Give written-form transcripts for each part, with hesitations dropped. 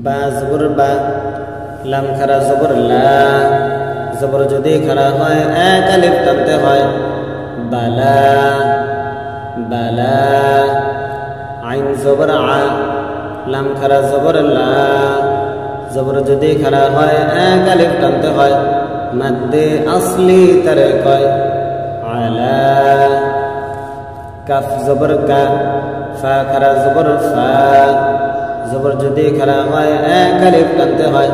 বা জবর বা, লাম খারা জবর লা, জবর যদি খারা হয় এক আলিফ টানতে হয় বালা বালা। আইন জবর আ, লাম খারা জবর লা, জবর যদি খারা হয় এক আলিফ টানতে হয় মাদ্দে আসলি তারে কয় আলা। কাফ জবর কা, ফা খারা জবর ফা, জবর যদি খারা হয় এক আলিফ টানতে হয়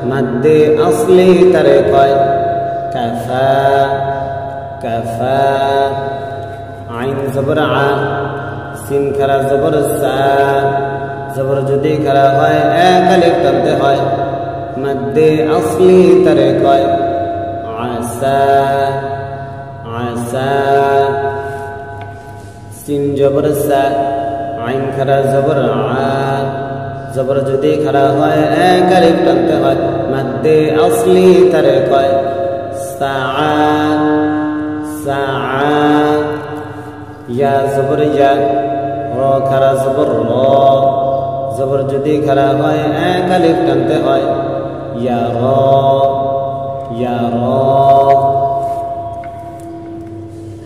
মাদ্দে আসলি তারে কয় কাফা কাফা। আইন জবর আ, সিন খারা জবর সা, জবর যদি খারা হয় এক আলিফ টানতে হয় মাদ্দে আসলি তারে কয় আসা আসা। সিন জবর সা, আইন খারা জবর আ, জবর যদি খারা হয় এক আলিফ টানতে হয় মাদ্দে আসলি তারে কয় সা সা। ইয়া জবর ইয়া, র খারা জবর র, জবর যদি খারা হয় এক আলিফ টানতে হয় ইয়া র ইয়া র।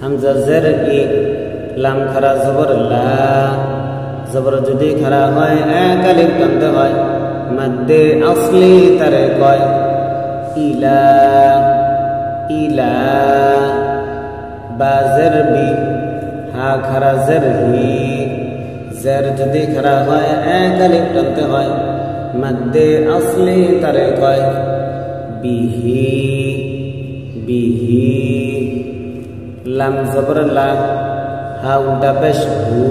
হামজা জের ই, লাম খারা জবর লা, জবর যদি খারা হয় এক আলিফ টানতে হয় মাদ্দে আসলি তারে কয় ইলা ইলা। বা জের বি, হা খারা জের হি, জের যদি খারা হয় এক আলিফ টানতে হয় মাদ্দে আসলি তারে কয় বিহি বিহি। লাম জবর লা, হা উল্টা পেশ হু,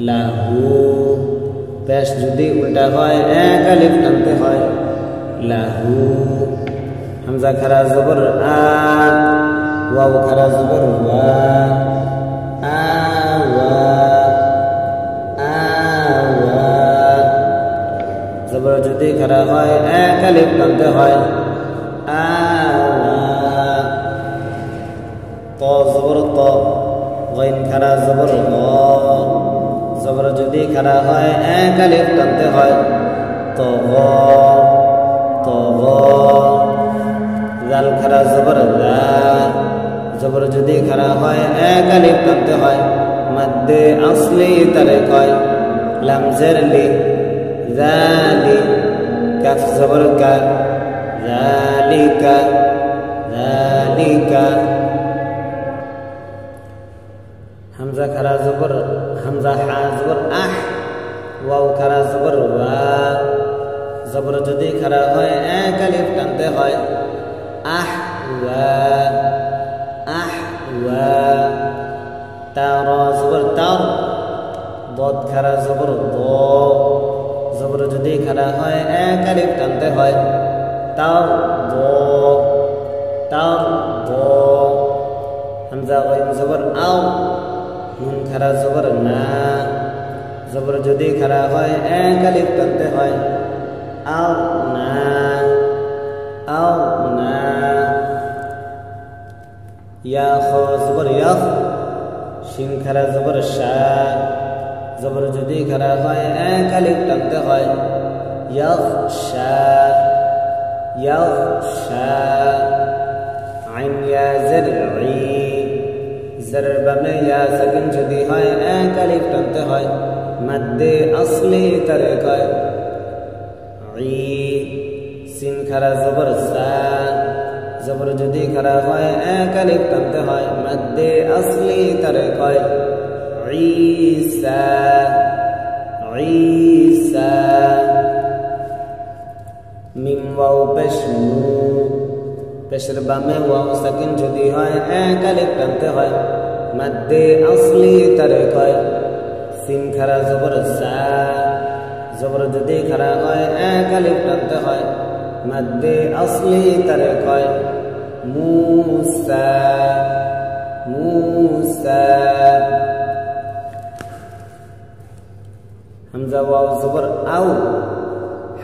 লাহু, পেশ যদি উল্টা হয় এক আলিফ টানতে হয় লাহু। হামজা খারা জবর আ, ওয়াও খারা জবর ওয়া, আওয়া আওয়া, জবর যদি খারা হয় এক আলিফ টানতে হয় আওয়া। ত জবর ত, গাইন খারা জবর গ, জবর যদি খারা হয় এক আলিফ টানতে হয় তগ তগ। জাল খারা জবর লা, জবর যদি খারা হয় এক আলিফ টানতে হয় মাদ্দে আসলি তারে কয় লাম জের লি জালি। কাফ জবর কা, জালিকা জালিকা। হামজা খারা জবর, হামজা হা জবর আহ, ওয়াও খারা জবর ওয়া, জবর যদি খারা হয় এক আলিফ টানতে হয় আহ ওয়া আহ ওয়া। তা র জবর তাও, দদ খারা জবর দ, জবর যদি খারা হয় এক আলিফ টানতে হয় তাও দ তাও দ। হামজা গাইন জবর আও, নুন খারা জবর না, জবর যদি খারা হয় এক আলিফ টানতে হয় আও না আও না। ইয়া খ জবর ইয়াখ, শিন খারা জবর শা, জবর যদি খারা হয় এক আলিফ টানতে হয় ইয়াখশা ইয়াখশা। আইন ইয়া জের ই, জেরের বামে ইয়া সাকিন যদি হয় এক আলিফ টানতে হয় মাদ্দে আসলি তারে কয় ই। সিন খারা জবর সা, জবর যদি খারা হয় এক আলিফ টানতে হয় মাদ্দে আসলি তারে কয় ঈসা ঈসা। মিম ওয়াও পেশ মু, পেশের বামে ওয়াও সাকিন যদি হয় এক আলিফ টানতে হয় মাদ্দে আসলি তারে কয় সিন খারা জবর সা, জবর যদি খারা হয় এক আলিফ টানতে হয় মাদ্দে আসলি তারে কয় মুসা মুসা। হামজা ওয়াও জবর আও,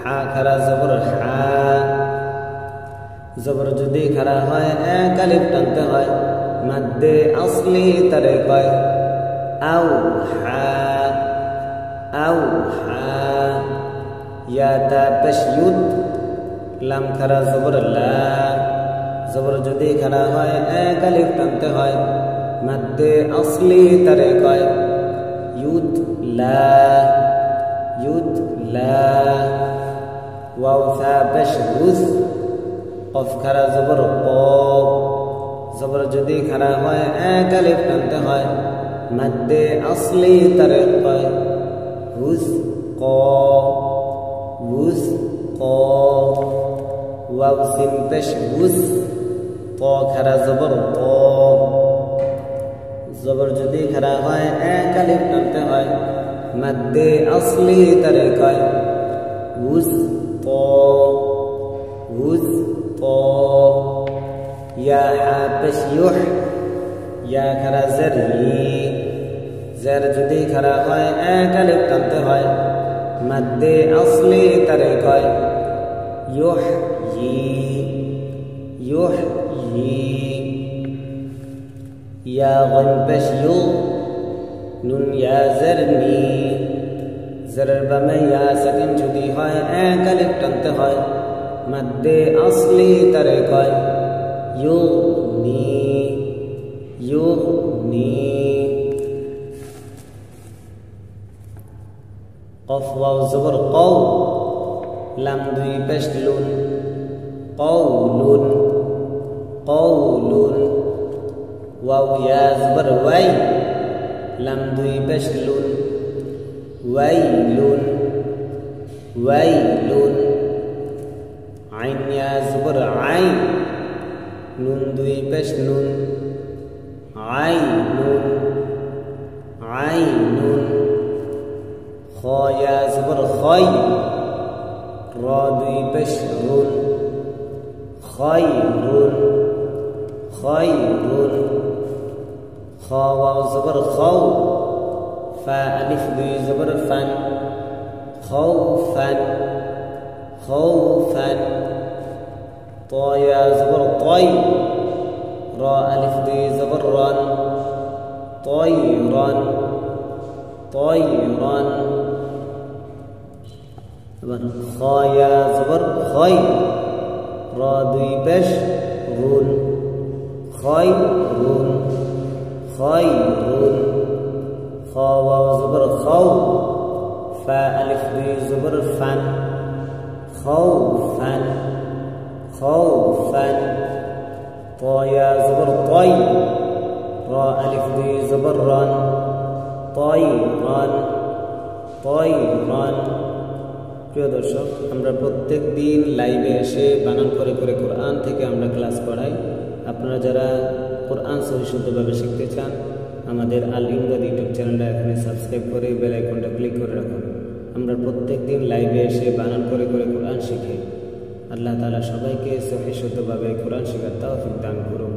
হা খারা জবর হা, জবর যদি খারা হয় এক আলিফ টানতে হয় মাদ্দে আসলি তারে কয় আও হা আও হা। ইয়া তা পেশ ইউদ লাম খারা জবর লা জবর যদি খারা হয় এক আলিফ টানতে হয় মাদ্দে আসলি তারে কয় ইউদ লা ওয়াও সা পেশ উস কফ খারা জবর ক জবর যদি খারা হয় এক আলিফ টানতে হয় মাদ্দে আসলি তারে কয় হুস ক ওয়াও সিন পেশ উস ত খারা জবর ত জবর যদি খারা হয় এক আলিফ টানতে হয় মাদ্দে আসলি তারে কয় উস ত ইয়া হা পেশ ইউহ ইয়া খারা জের ই জের যদি খারা হয় এক আলিফ টানতে হয় মাদ্দে আসলি তারে কয় ইউহয়ি ইয়া গন পেশ ইউ নুন ইয়া জের নি জেরের বামে ইয়া সাকিন যদি হয় এক আলিফ টানতে হয় মাদ্দে আসলি তারে কয় ইউগনি কফ ওয়াও জবর কও লাম দুই পেশ লুন কওলুন ওয়াও ইয়া জবর ওয়াই লাম দুই পেশ লুন ওয়াইলুন আইন ইয়া জবর আই নুন দুই পেশ নুন আইনুন খ ইয়া জবর খয় র দুই পেশ রুন খয়রুন খ ওয়াও জবর খও ফা আলিফ দুই জবর ফান খাউফান ত ইয়া জবর তয় র আলিফ দুই জবর রন তয়রন এবার খ ইয়া জবর খয় র দুই পেশ রুন খয়রুন খ ওয়াও জবর খাও ফা আলিফ দুই জবর ফান খাউফান ত ইয়া জবর তয় র আলিফ দুই জবর রন তয়রন প্রিয় দর্শক, আমরা প্রত্যেক দিন লাইভে এসে বানান করে করে কোরআন থেকে আমরা ক্লাস করাই। আপনারা যারা কোরআন সহি শুদ্ধভাবে শিখতে চান আমাদের আল ইমদাদ ইউটিউব চ্যানেলটা এখানে সাবস্ক্রাইব করে বেল আইকনটা ক্লিক করে রাখুন। আমরা প্রত্যেক দিন লাইভে এসে বানান করে করে কোরআন শিখি। আল্লাহ তাআলা সবাইকে সহি শুদ্ধভাবে কোরআন শেখার তৌফিক দান করুন।